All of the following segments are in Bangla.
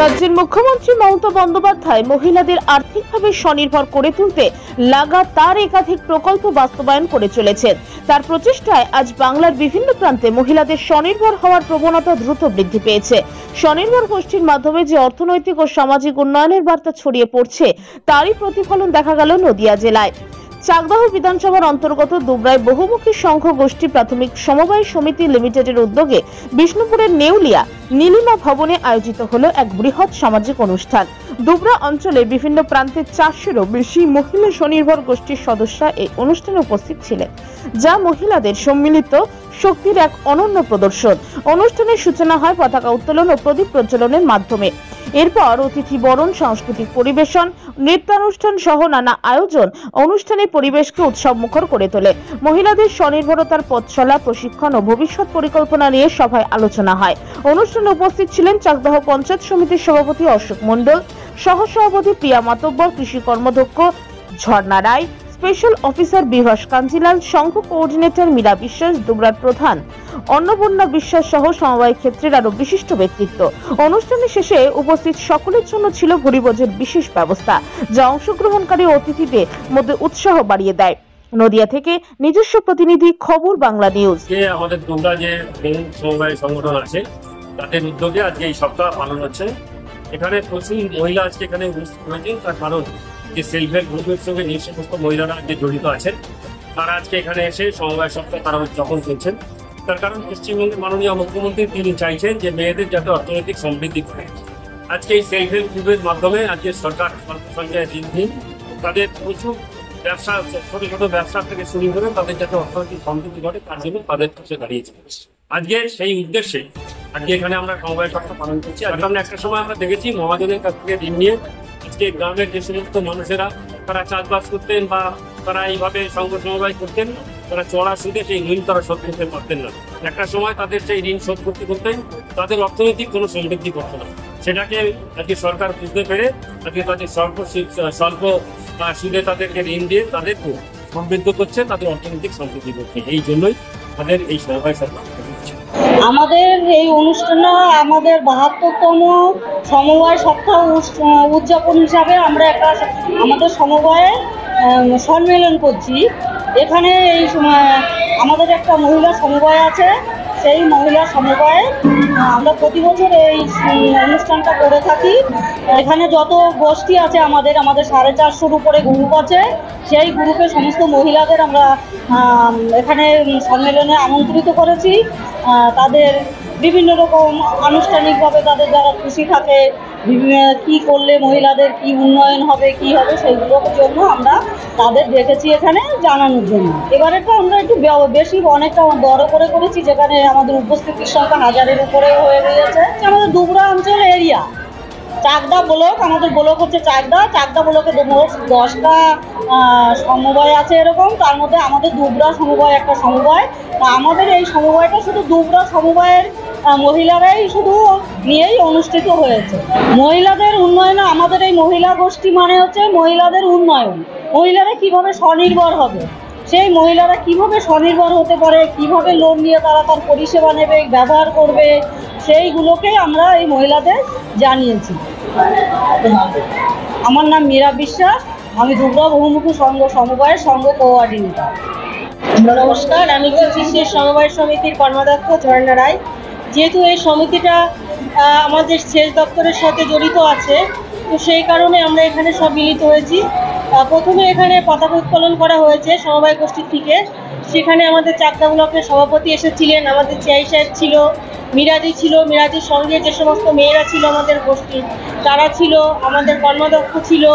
রাজ্যের মুখ্যমন্ত্রী মমতা বন্দ্যোপাধ্যায় মহিলাদের আর্থিকভাবে স্বনির্ভর করে তুলতে লাগাতার একাধিক প্রকল্প বাস্তবায়ন করে চলেছেন। তার প্রচেষ্টায় আজ বাংলার বিভিন্ন প্রান্তে মহিলাদের স্বনির্ভর হওয়ার প্রবণতা দ্রুত বৃদ্ধি পেয়েছে। স্বনির্ভর গোষ্ঠীর মাধ্যমে যে অর্থনৈতিক ও সামাজিক উন্নয়নের বার্তা ছড়িয়ে পড়ছে তারই প্রতিফলন দেখা গেল নদিয়া জেলায়। চাকদাহ বিধানসভার অন্তর্গত দুবরায় বহুমুখী সংঘ গোষ্ঠী প্রাথমিক সমবায় সমিতি লিমিটেডের উদ্যোগে বিষ্ণুপুরের নেউলিয়া নীলিমা ভবনে আয়োজিত হলো এক বৃহৎ সামাজিক অনুষ্ঠান। দুবরা অঞ্চলের বিভিন্ন প্রান্তে 400-এরও বেশি মহিলা স্বনির্ভর গোষ্ঠীর সদস্যরা এই অনুষ্ঠানে উপস্থিত ছিলেন, যা মহিলাদের সম্মিলিত শক্তির এক অনন্য প্রদর্শন। অনুষ্ঠানের সূচনা হয় পতাকা উত্তোলন ও প্রদীপ প্রজ্বলনের মাধ্যমে। এরপর অতিথি বরণ, সাংস্কৃতিক পরিবেশন, নৃত্যানুষ্ঠান সহ নানা আয়োজন অনুষ্ঠানের পরিবেশকে উৎসবমুখর করে তোলে। মহিলাদের স্বনির্ভরতার পথ চলা, প্রশিক্ষণ ও ভবিষ্যৎ পরিকল্পনা নিয়ে সভায় আলোচনা হয়। অনুষ্ঠানে উপস্থিত ছিলেন চাকদাহ পঞ্চায়েত সমিতির সভাপতি অশোক মণ্ডল, সহসভাপতি প্রিয়া মাতব্বর, কৃষি কর্মাধ্যক্ষ ঝর্ণা রায়, স্পেশাল অফিসার বিভাস কাঞ্জিলাল, সংঘ কোঅর্ডিনেটর মীরা বিশ্বাস, দুবরার প্রধান অন্নপূর্ণা বিশ্বাস সহ সমবায় ক্ষেত্রের আরো বিশিষ্ট ব্যক্তিত্ব। অনুষ্ঠানের শেষে উপস্থিত সকলের জন্য ছিল ভুরিভোজের বিশেষ ব্যবস্থা, যা অংশগ্রহণকারী অতিথিদের মধ্যে উৎসাহ বাড়িয়ে দেয়। নদিয়া থেকে নিজস্ব প্রতিনিধি, খবর বাংলা নিউজ। আমাদের দুবরা যে সমবায় সংগঠন আছে তাদের উদ্যোগে আজকে এই সপ্তাহ পালন হচ্ছে। এখানে প্রচুর মহিলা আজকে এখানে উপস্থিত হয়েছেন, তার কারণ যে সেলফ হেল্প গ্রুপের সঙ্গে যে সমস্ত মহিলারা যে জড়িত আছেন তারা আজকে এখানে এসে সমবায় সপ্তাহ তারা উদযাপন করছেন। তার কারণ পশ্চিমবঙ্গের মাননীয় মুখ্যমন্ত্রী তিনি চাইছেন যে মেয়েদের যাতে অর্থনৈতিক সমৃদ্ধি করে। আজকে এই সেলফ হেল্প গ্রুপের মাধ্যমে আজকে সরকার স্বল্প সংখ্যায় দিন তাদের প্রচুর ব্যবসা, ছোট ছোট ব্যবসা থেকে শুরু করে তাদের যাতে অর্থনৈতিক সমৃদ্ধি ঘটে তার জন্য তাদের পাশে দাঁড়িয়েছে। আজকে সেই উদ্দেশ্যে আজকে এখানে আমরা সমবায় সপ্তাহ পালন করছি। আর সামনে একটা সময় আমরা দেখেছি মহাজনের কাছ থেকে ঋণ নিয়ে আজকে গ্রামের যে সমস্ত মানুষেরা তারা চাষবাস করতেন বা তারা এইভাবে সংঘ সমবায় করতেন, তারা চড়া সুদে সেই ঋণ তারা শোধ করতে পারতেন না। একটা সময় তাদের সেই ঋণ শোধ করতে করতে তাদের অর্থনৈতিক কোনো সমৃদ্ধি করতো না। সেটাকে আজকে সরকার বুঝতে পেরে আজকে তাদের স্বল্প সুদে তাদেরকে ঋণ দিয়ে তাদেরকে সমৃদ্ধ করছে, তাদের অর্থনৈতিক সমৃদ্ধি করছে। এই জন্যই তাদের এই সমবায় সরকার আমাদের এই অনুষ্ঠানে আমাদের 72তম সমবায় সপ্তাহ উদযাপন হিসাবে আমরা একটা আমাদের সমবায়ে সম্মেলন করছি। এখানে এই আমাদের একটা মহিলা সমবায় আছে, সেই মহিলা সমবায়ে আমরা প্রতি বছর এই অনুষ্ঠানটা করে থাকি। এখানে যত গোষ্ঠী আছে আমাদের 450-র উপরে গ্রুপ আছে। সেই গ্রুপে সমস্ত মহিলাদের আমরা এখানে সম্মেলনে আমন্ত্রিত করেছি। তাদের বিভিন্ন রকম আনুষ্ঠানিকভাবে তাদের যারা খুশি থাকে, কি করলে মহিলাদের কি উন্নয়ন হবে, কি হবে, সেইগুলোর জন্য আমরা তাদের ডেকেছি এখানে জানানোর জন্য। এবারে তো আমরা একটু বেশি অনেকটা বড় করে করেছি, যেখানে আমাদের উপস্থিতির সংখ্যা 1000-এর উপরে হয়ে গিয়েছে। আমাদের দুবরা অঞ্চল এরিয়া চাকদা ব্লক, আমাদের ব্লক হচ্ছে চাকদা ব্লকে 10টা সমবায় আছে এরকম। তার মধ্যে আমাদের দুবরা সমবায় একটা সমবায়। তা আমাদের এই সমবায়টা শুধু দুবরা সমবায়ের মহিলারাই শুধু নিয়েই অনুষ্ঠিত হয়েছে। মহিলাদের উন্নয়নে আমাদের এই মহিলা গোষ্ঠী মানে হচ্ছে মহিলাদের উন্নয়ন। মহিলারা কিভাবে স্বনির্ভর হবে, সেই মহিলারা কিভাবে স্বনির্ভর হতে পারে, কিভাবে লোন নিয়ে তারা তার পরিষেবা নেবে, ব্যবহার করবে, সেইগুলোকে আমরা এই মহিলাদের জানিয়েছি। আমার নাম মীরা বিশ্বাস, আমি দুবরা বহুমুখী সংঘ সমবায়ের সংঘ কোঅর্ডিনেটর। নমস্কার, আমি কৃষি সমবায় সমিতির কর্মাধ্যক্ষ ঝর্ণা রায়। যেহেতু এই সমিতিটা আমাদের সেচ দপ্তরের সাথে জড়িত আছে, তো সেই কারণে আমরা এখানে সব মিলিত হয়েছি। প্রথমে এখানে পতাকা উত্তোলন করা হয়েছে সমবায় গোষ্ঠী থেকে। সেখানে আমাদের চাকদা ব্লকের সভাপতি এসেছিলেন, আমাদের চেয়াই সাহেব ছিল, মিরাজি ছিল, মিরাজির সঙ্গে যে সমস্ত মেয়েরা ছিল আমাদের গোষ্ঠীর তারা ছিল, আমাদের কর্মাধ্যক্ষ ছিল,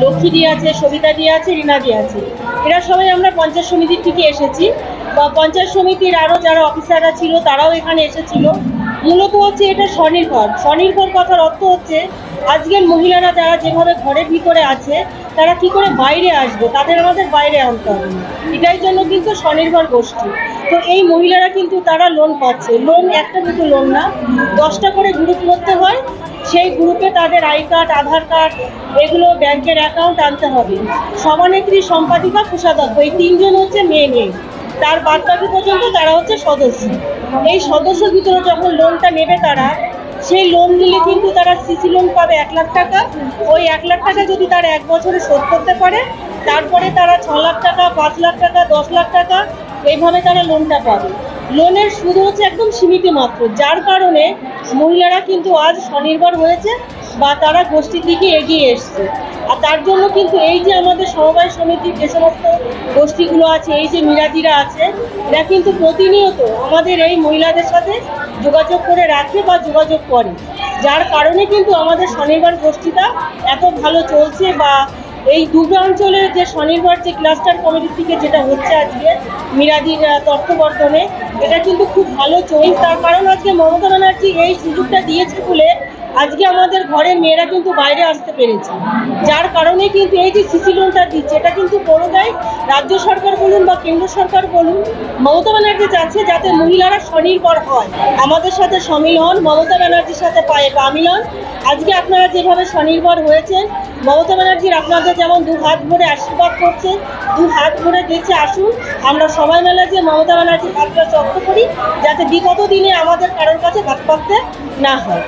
লক্ষ্মীদি আছে, সবিতাদি আছে, রিনাদি আছে। এরা সবাই আমরা পঞ্চায়েত সমিতির থেকে এসেছি, বা পঞ্চায়েত সমিতির আরও যারা অফিসাররা ছিল তারাও এখানে এসেছিল। মূলত হচ্ছে এটা স্বনির্ভর কথার অর্থ হচ্ছে আজকের মহিলারা যারা যেভাবে ঘরের ভিতরে আছে তারা কি করে বাইরে আসবে, তাদের আমাদের বাইরে আনতে হবে। এটাই জন্য কিন্তু স্বনির্ভর গোষ্ঠী। তো এই মহিলারা কিন্তু তারা লোন পাচ্ছে। লোন একটা দুটো লোন না, 10টা করে গ্রুপ করতে হয়। সেই গ্রুপে তাদের আই কার্ড, আধার কার্ড, এগুলো ব্যাংকের অ্যাকাউন্ট আনতে হবে। সভানেত্রী, সম্পাদিকা, কোষাধ্যক্ষ, এই 3 জন হচ্ছে মেয়ে। তার বাদ বাকি পর্যন্ত তারা হচ্ছে সদস্য। এই সদস্য ভিতরে যখন লোনটা নেবে তারা সেই লোন নিলে কিন্তু তারা সিসি লোন পাবে 1 লাখ টাকা। ওই 1 লাখ টাকা যদি তারা 1 বছরে শোধ করতে পারে, তারপরে তারা 6 লাখ টাকা, 5 লাখ টাকা, 10 লাখ টাকা এইভাবে তারা লোনটা পাবে। লোনের সুদ হচ্ছে একদম সীমিত মাত্র, যার কারণে মহিলারা কিন্তু আজ স্বনির্ভর হয়েছে বা তারা গোষ্ঠীর দিকে এগিয়ে এসছে। আর তার জন্য কিন্তু এই যে আমাদের সমবায় সমিতির যে সমস্ত গোষ্ঠীগুলো আছে, এই যে মিরাদিরা আছে, এরা কিন্তু প্রতিনিয়ত আমাদের এই মহিলাদের সাথে যোগাযোগ করে রাখে বা যোগাযোগ করে, যার কারণে কিন্তু আমাদের স্বনির্ভর গোষ্ঠীটা এত ভালো চলছে। বা এই দুর্গা অঞ্চলের যে স্বনির্ভর যে ক্লাস্টার কমিটি থেকে যেটা হচ্ছে আজকে মিরাদির তত্ত্বাবধানে, এটা কিন্তু খুব ভালো চলছে। তার কারণ আজকে মমতা ব্যানার্জি এই সুযোগটা দিয়েছে বলে আজকে আমাদের ঘরের মেয়েরা কিন্তু বাইরে আসতে পেরেছে, যার কারণে কিন্তু এই যে সিসি লোনটা দিচ্ছে, এটা কিন্তু পুরোটাই রাজ্য সরকার বলুন বা কেন্দ্র সরকার বলুন, মমতা ব্যানার্জি চাচ্ছে যাতে মহিলারা স্বনির্ভর হয়। আমাদের সাথে সামিল হন, মমতা ব্যানার্জির সাথে পায়ে পা মিলান। আজকে আপনারা যেভাবে স্বনির্ভর হয়েছেন, মমতা ব্যানার্জির আপনাদের যেমন 2 হাত ভরে আশীর্বাদ করছে, 2 হাত ভরে দিচ্ছে। আসুন আমরা সবাই মিলে যে মমতা ব্যানার্জির হাতটা চক্র করি, যাতে বিগত দিনে আমাদের কারোর কাছে হাত পাততে না হয়।